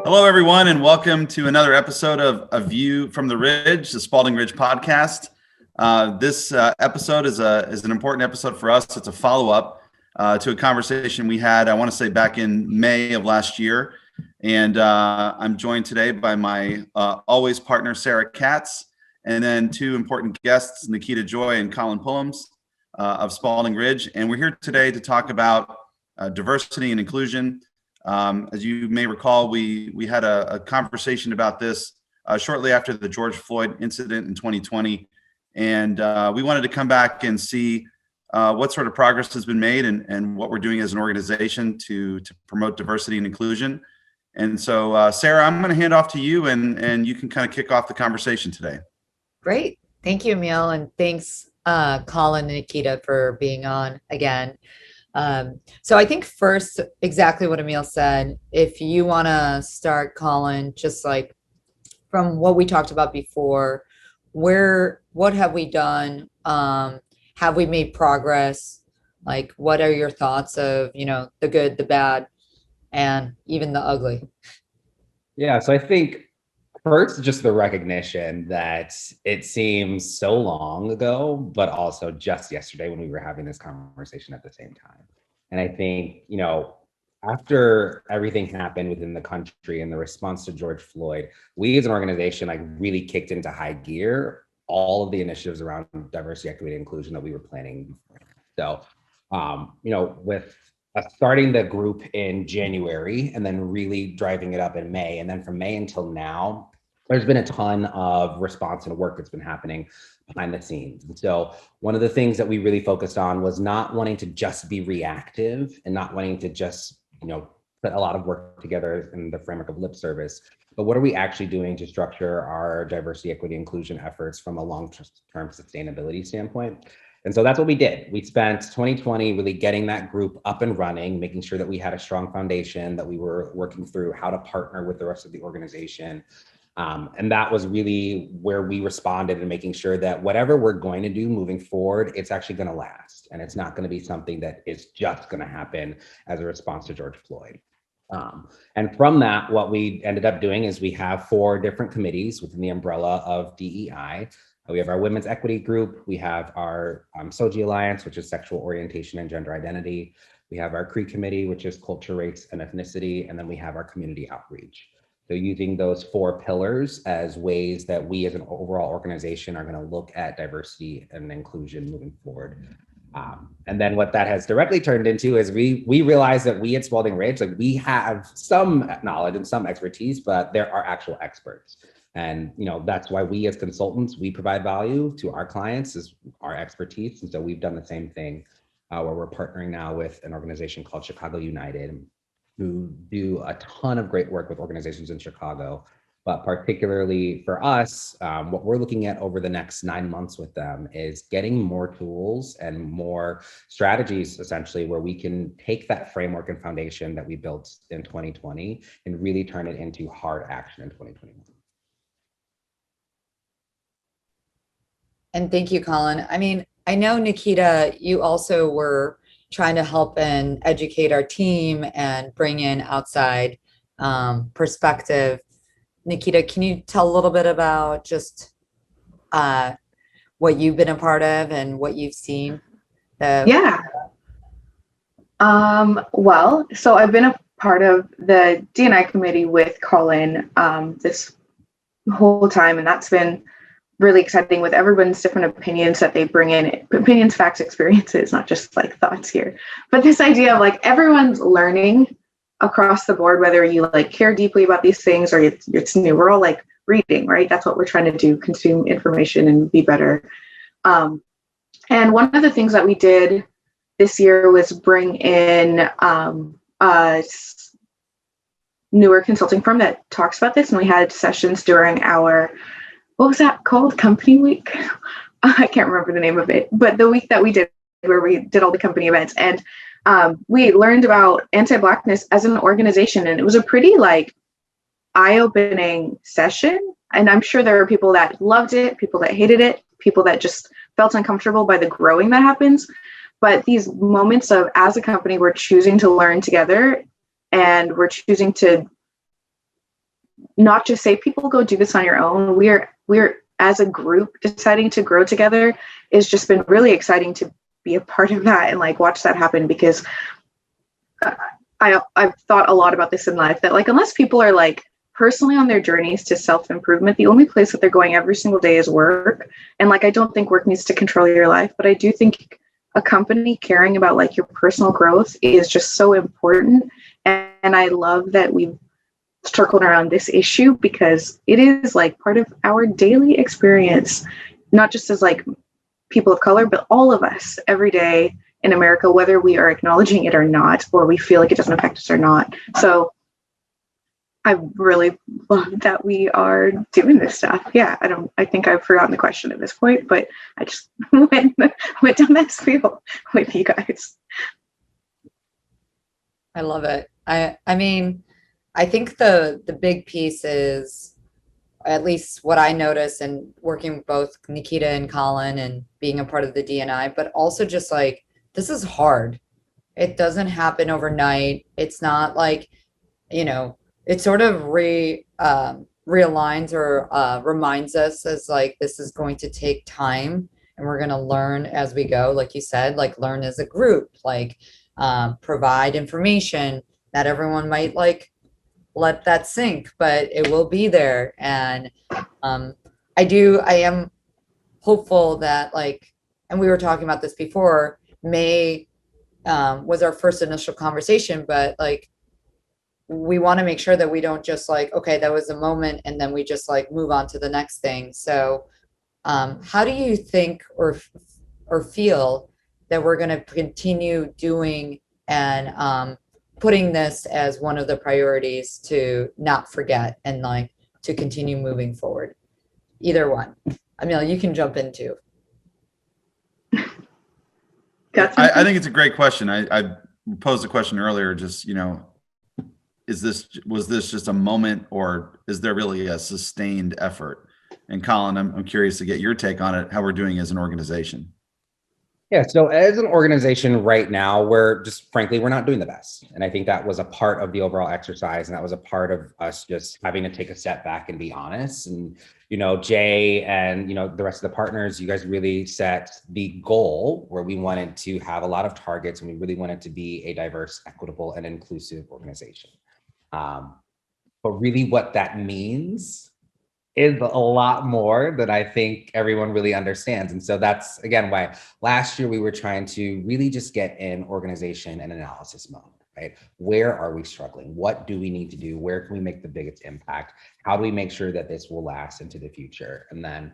Hello, everyone, and welcome to another episode of A View from the Ridge, the Spaulding Ridge podcast. This episode is an important episode for us. It's a follow-up to a conversation we had, I want to say, back in May of last year. And I'm joined today by my always partner, Sarah Katz, and then two important guests, Nikita Joy and Colin Pullums of Spaulding Ridge. And we're here today to talk about diversity and inclusion. As you may recall, we had a conversation about this shortly after the George Floyd incident in 2020. And we wanted to come back and see what sort of progress has been made and what we're doing as an organization to promote diversity and inclusion. And so, Sarah, I'm going to hand off to you and you can kind of kick off the conversation today. Great. Thank you, Emil. And thanks, Colin and Nikita, for being on again. So I think first, exactly what Emil said, if you want to start, Colin, just like from what we talked about before, what have we done? Have we made progress? Like, what are your thoughts of, the good, the bad, and even the ugly? Yeah, so I think first, just the recognition that it seems so long ago, but also just yesterday when we were having this conversation at the same time. And I think, after everything happened within the country and the response to George Floyd, we as an organization really kicked into high gear all of the initiatives around diversity, equity, and inclusion that we were planning. So, with starting the group in January and then really driving it up in May, and then from May until now, there's been a ton of response and work that's been happening behind the scenes. And so one of the things that we really focused on was not wanting to just be reactive and not wanting to just, put a lot of work together in the framework of lip service, but what are we actually doing to structure our diversity, equity, inclusion efforts from a long-term sustainability standpoint? And so that's what we did. We spent 2020 really getting that group up and running, making sure that we had a strong foundation, that we were working through how to partner with the rest of the organization. And that was really where we responded and making sure that whatever we're going to do moving forward, it's actually going to last. And it's not going to be something that is just going to happen as a response to George Floyd. And from that, what we ended up doing is we have 4 different committees within the umbrella of DEI. We have our Women's Equity Group. We have our SOGI Alliance, which is Sexual Orientation and Gender Identity. We have our CRE Committee, which is Culture, Race, and Ethnicity. And then we have our Community Outreach. So using those 4 pillars as ways that we as an overall organization are going to look at diversity and inclusion moving forward. And then what that has directly turned into is we realize that we at Spaulding Ridge, we have some knowledge and some expertise, but there are actual experts. And that's why we as consultants, we provide value to our clients as our expertise. And so we've done the same thing where we're partnering now with an organization called Chicago United, who do a ton of great work with organizations in Chicago. But particularly for us, what we're looking at over the next 9 months with them is getting more tools and more strategies, essentially, where we can take that framework and foundation that we built in 2020 and really turn it into hard action in 2021. And thank you, Colin. I mean, I know, Nikita, you also were trying to help and educate our team and bring in outside perspective. Nikita, can you tell a little bit about just what you've been a part of and what you've seen? Yeah. Well, so I've been a part of the D&I committee with Colin this whole time, and that's been really exciting with everyone's different opinions that they bring in, opinions, facts, experiences, not just thoughts here, but this idea of everyone's learning across the board, whether you care deeply about these things or it's new. We're all reading, right? That's what we're trying to do, consume information and be better. And one of the things that we did this year was bring in a newer consulting firm that talks about this. And we had sessions during our, what was that called? Company week? I can't remember the name of it, but the week that we did where we did all the company events. And we learned about anti-Blackness as an organization, and it was a pretty eye-opening session. And I'm sure there are people that loved it, people that hated it, people that just felt uncomfortable by the growing that happens. But these moments of, as a company, we're choosing to learn together, and we're choosing to not just say people go do this on your own. We're as a group deciding to grow together has just been really exciting to be a part of that and like watch that happen, because I've thought a lot about this in life, that like unless people are like personally on their journeys to self-improvement, the only place that they're going every single day is work. And like I don't think work needs to control your life, but I do think a company caring about like your personal growth is just so important. And I love that we've circled around this issue, because it is like part of our daily experience, not just as like people of color, but all of us every day in America, whether we are acknowledging it or not, or we feel like it doesn't affect us or not. So I really love that we are doing this stuff. Yeah, I think I've forgotten the question at this point, but I just went down that spiel with you guys. I love it. I mean, I think the big piece is, at least what I notice in working with both Nikita and Colin and being a part of the DNI, but also just like, this is hard. It doesn't happen overnight. It's not like, it sort of realigns or reminds us as like, this is going to take time and we're going to learn as we go. Like you said, like learn as a group, like provide information that everyone might like, let that sink, but it will be there. And I am hopeful that like, and we were talking about this before, May was our first initial conversation, but like, we want to make sure that we don't just like, okay, that was a moment and then we just like move on to the next thing. So how do you think or feel that we're going to continue doing and putting this as one of the priorities to not forget and like to continue moving forward? Either one. Emil, you can jump in too. I think it's a great question. I posed a question earlier, just, was this just a moment, or is there really a sustained effort? And Colin, I'm curious to get your take on it, how we're doing as an organization. Yeah, so as an organization right now, we're not doing the best. And I think that was a part of the overall exercise. And that was a part of us just having to take a step back and be honest. And, Jay and, the rest of the partners, you guys really set the goal where we wanted to have a lot of targets and we really wanted to be a diverse, equitable, and inclusive organization. But really what that means is a lot more than I think everyone really understands. And so that's, again, why last year we were trying to really just get in organization and analysis mode, right? Where are we struggling? What do we need to do? Where can we make the biggest impact? How do we make sure that this will last into the future? And then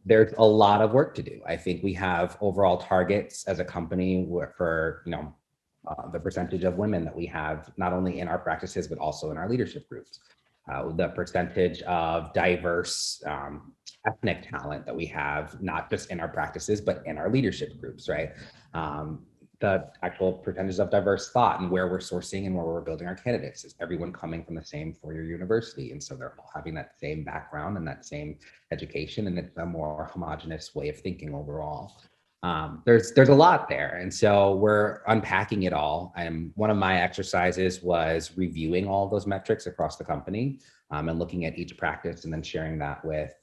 there's a lot of work to do. I think we have overall targets as a company for, the percentage of women that we have, not only in our practices, but also in our leadership groups. The percentage of diverse ethnic talent that we have, not just in our practices, but in our leadership groups, right? The actual percentage of diverse thought and where we're sourcing and where we're building our candidates. Is everyone coming from the same four-year university? And so they're all having that same background and that same education, and it's a more homogenous way of thinking overall. There's a lot there. And so we're unpacking it all. And one of my exercises was reviewing all of those metrics across the company and looking at each practice and then sharing that with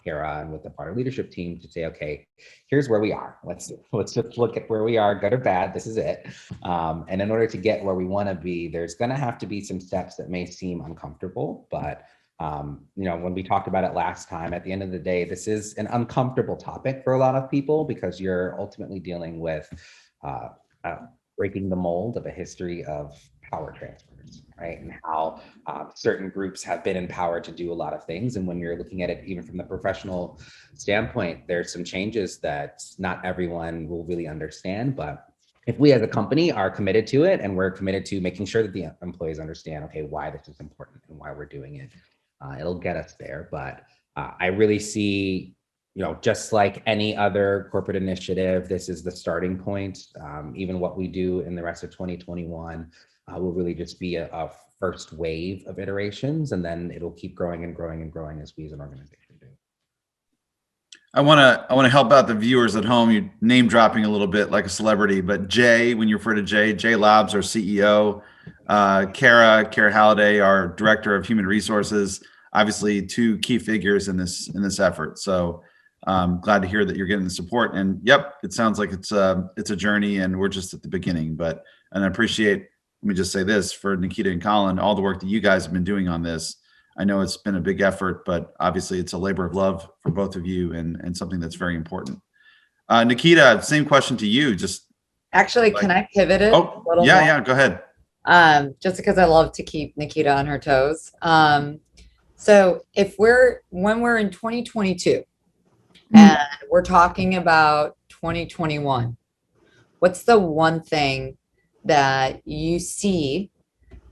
Kara and with the part of leadership team to say, okay, here's where we are. Let's just look at where we are, good or bad, this is it. And in order to get where we want to be, there's going to have to be some steps that may seem uncomfortable, but when we talked about it last time, at the end of the day, this is an uncomfortable topic for a lot of people because you're ultimately dealing with breaking the mold of a history of power transfers, right? And how certain groups have been empowered to do a lot of things. And when you're looking at it, even from the professional standpoint, there's some changes that not everyone will really understand, but if we as a company are committed to it and we're committed to making sure that the employees understand, okay, why this is important and why we're doing it, it'll get us there. But I really see, just like any other corporate initiative, this is the starting point. Even what we do in the rest of 2021 will really just be a first wave of iterations, and then it'll keep growing and growing and growing as we as an organization do. I want to help out the viewers at home. You name dropping a little bit like a celebrity, but Jay, when you refer to Jay Labs, our CEO, Kara Halliday, our director of human resources, obviously two key figures in this effort. So glad to hear that you're getting the support. And yep, it sounds like it's a journey, and we're just at the beginning. And I appreciate. Let me just say this for Nikita and Colin, all the work that you guys have been doing on this. I know it's been a big effort, but obviously it's a labor of love for both of you, and something that's very important. Nikita, same question to you. Just actually, can I pivot it? Oh, a little yeah, more? yeah, go ahead. Just because I love to keep Nikita on her toes. So when we're in 2022 and we're talking about 2021, what's the one thing that you see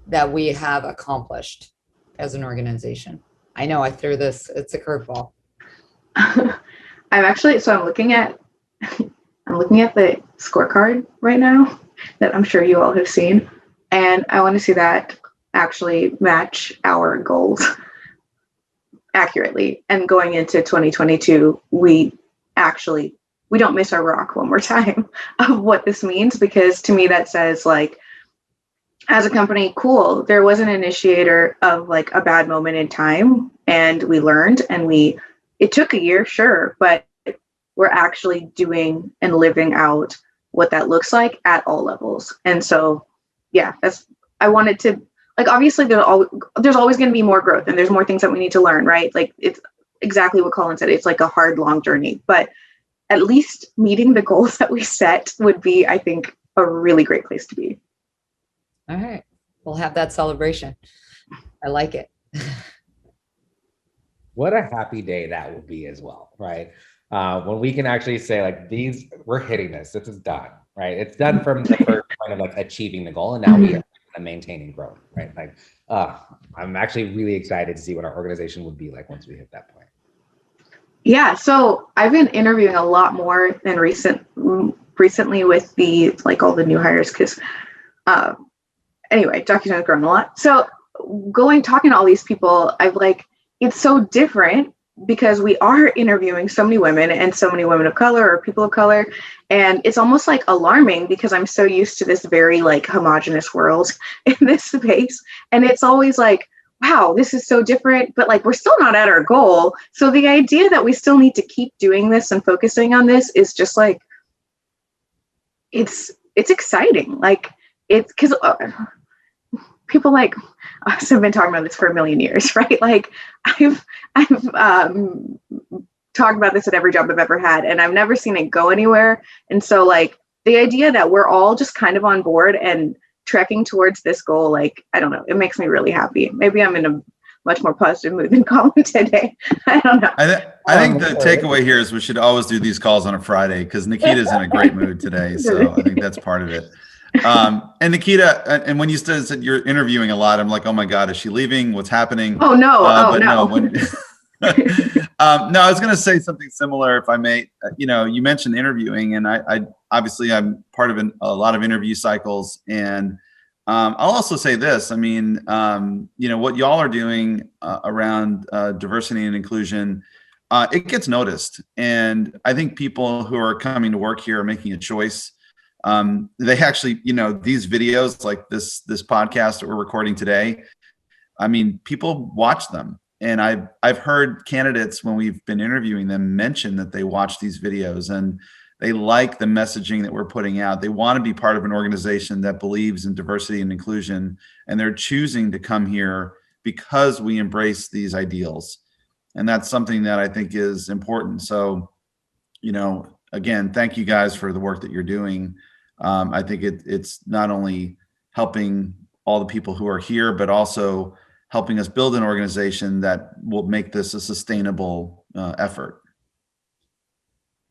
that we have accomplished as an organization? I know I threw this, it's a curveball. I'm looking at the scorecard right now that I'm sure you all have seen, and I want to see that actually match our goals accurately. And going into 2022, we don't miss our rock one more time of what this means, because to me that says, like, as a company, cool, there was an initiator of like a bad moment in time, and we learned, and it took a year, sure, but we're actually doing and living out what that looks like at all levels. And so, yeah, I wanted to, like, obviously there's always going to be more growth, and there's more things that we need to learn, right? Like, it's exactly what Colin said. It's like a hard, long journey, but at least meeting the goals that we set would be, I think, a really great place to be. All right, we'll have that celebration. I like it. What a happy day that would be as well, right? When we can actually say, like, we're hitting this is done, right? It's done from the first point of like achieving the goal, and now we are maintaining growth, right? Like, I'm actually really excited to see what our organization would be like once we hit that point. Yeah, so I've been interviewing a lot more than recently with all the new hires, because anyway, DocuSign has grown a lot. So talking to all these people, it's so different because we are interviewing so many women and so many women of color or people of color. And it's almost like alarming because I'm so used to this very like homogenous world in this space. And it's always like, wow, this is so different, but like, we're still not at our goal. So the idea that we still need to keep doing this and focusing on this is just like, it's exciting. Like, it's because people like us have been talking about this for a million years, right? Like, I've talked about this at every job I've ever had, and I've never seen it go anywhere. And so like the idea that we're all just kind of on board and trekking towards this goal, like, I don't know, it makes me really happy. Maybe I'm in a much more positive mood than Colin today. I don't know. I think the takeaway here is we should always do these calls on a Friday, because Nikita's in a great mood today. So I think that's part of it. And Nikita, and when you said you're interviewing a lot, I'm like, oh my God, is she leaving? What's happening? Oh no, no. No, I was going to say something similar, if I may. You mentioned interviewing, and I obviously I'm part of a lot of interview cycles, and I'll also say this. I mean, what y'all are doing around diversity and inclusion, it gets noticed, and I think people who are coming to work here are making a choice. They actually, these videos like this podcast that we're recording today, I mean, people watch them. And I've heard candidates, when we've been interviewing them, mention that they watch these videos and they like the messaging that we're putting out. They want to be part of an organization that believes in diversity and inclusion, and they're choosing to come here because we embrace these ideals. And that's something that I think is important. So, again, thank you guys for the work that you're doing. I think it's not only helping all the people who are here, but also helping us build an organization that will make this a sustainable effort.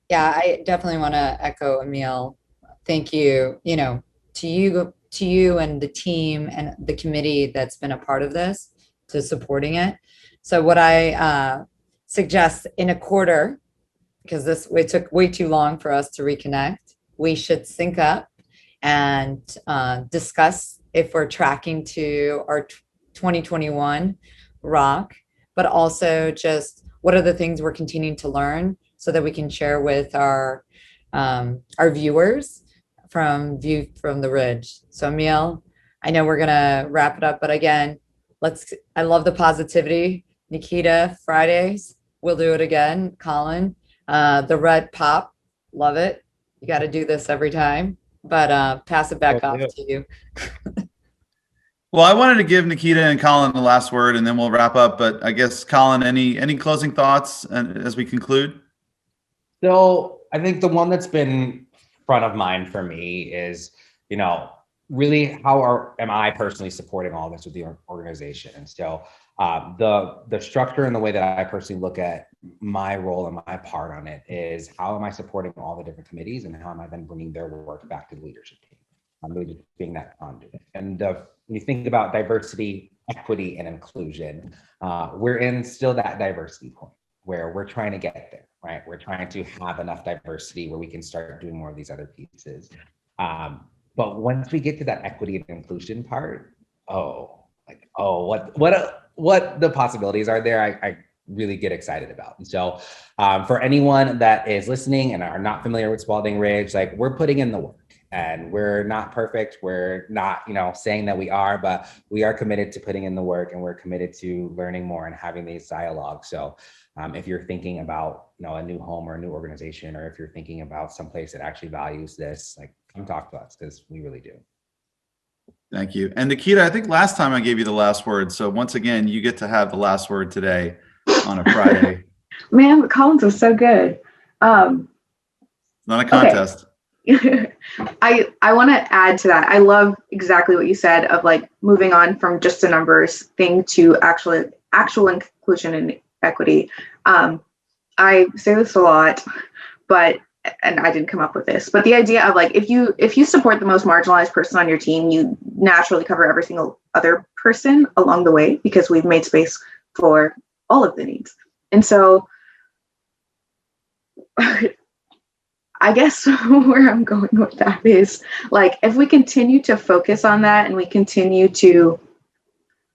Yeah, I definitely want to echo Emil. Thank you, to you and the team and the committee that's been a part of this, to supporting it. So what I suggest in a quarter, because it took way too long for us to reconnect, we should sync up and discuss if we're tracking to our 2021 rock, but also just what are the things we're continuing to learn so that we can share with our viewers from the Ridge. So Emil, I know we're gonna wrap it up, but again, I love the positivity. Nikita, Fridays, we'll do it again. Colin, the red pop, love it. You got to do this every time, but pass it back off to you. Well, I wanted to give Nikita and Colin the last word, and then we'll wrap up. But I guess, Colin, any closing thoughts as we conclude? So I think the one that's been front of mind for me is, really am I personally supporting all this with the organization? And so the structure and the way that I personally look at my role and my part on it is, how am I supporting all the different committees, and how am I then bringing their work back to the leadership team? I'm really just being that conduit. And when you think about diversity, equity, and inclusion, we're in still that diversity point where we're trying to get there, right? We're trying to have enough diversity where we can start doing more of these other pieces. But once we get to that equity and inclusion part, what the possibilities are there, I really get excited about. And so for anyone that is listening and are not familiar with Spaulding Ridge, we're putting in the work. And we're not perfect. We're not, saying that we are, but we are committed to putting in the work, and we're committed to learning more and having these dialogues. So if you're thinking about, a new home or a new organization, or if you're thinking about someplace that actually values this, come talk to us, because we really do. Thank you. And Nikita, I think last time I gave you the last word. So once again, you get to have the last word today on a Friday. Man, but Collins was so good. Not a contest. Okay. I want to add to that. I love exactly what you said of moving on from just a numbers thing to actual inclusion and equity. I say this a lot, and I didn't come up with this, but the idea of if you support the most marginalized person on your team, you naturally cover every single other person along the way, because we've made space for all of the needs. And so I guess where I'm going with that is if we continue to focus on that and we continue to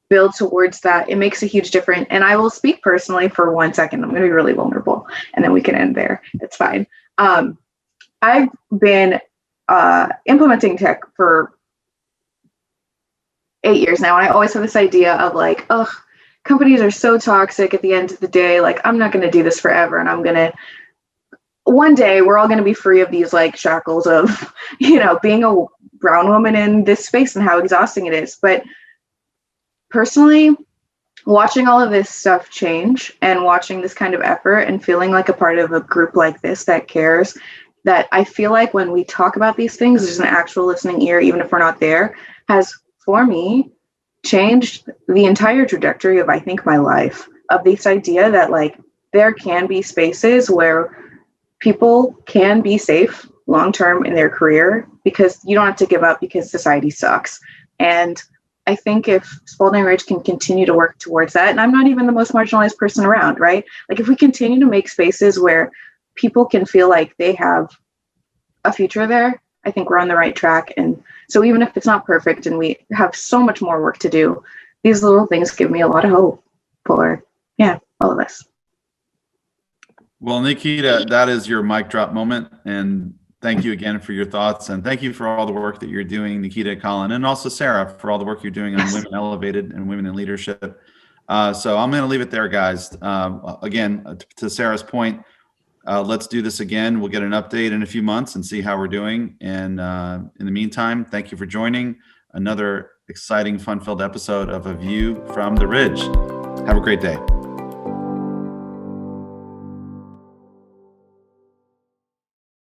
build towards that, it makes a huge difference. And I will speak personally for 1 second. I'm going to be really vulnerable, and then we can end there. It's fine. I've been implementing tech for 8 years now. And I always have this idea of companies are so toxic at the end of the day. I'm not going to do this forever. And one day we're all going to be free of these shackles of, being a brown woman in this space and how exhausting it is. But personally, watching all of this stuff change and watching this kind of effort and feeling like a part of a group like this that cares, that I feel like when we talk about these things, there's an actual listening ear, even if we're not there, has, for me, changed the entire trajectory of, I think, my life, of this idea that there can be spaces where people can be safe long-term in their career, because you don't have to give up because society sucks. And I think if Spaulding Ridge can continue to work towards that, and I'm not even the most marginalized person around, right? If we continue to make spaces where people can feel like they have a future there, I think we're on the right track. And so even if it's not perfect and we have so much more work to do, these little things give me a lot of hope for, all of us. Well, Nikita, that is your mic drop moment. And thank you again for your thoughts. And thank you for all the work that you're doing, Nikita, Colin, and also Sarah, for all the work you're doing on Women Elevated and Women in Leadership. So I'm going to leave it there, guys. Again, to Sarah's point, let's do this again. We'll get an update in a few months and see how we're doing. And in the meantime, thank you for joining another exciting, fun-filled episode of A View from the Ridge. Have a great day.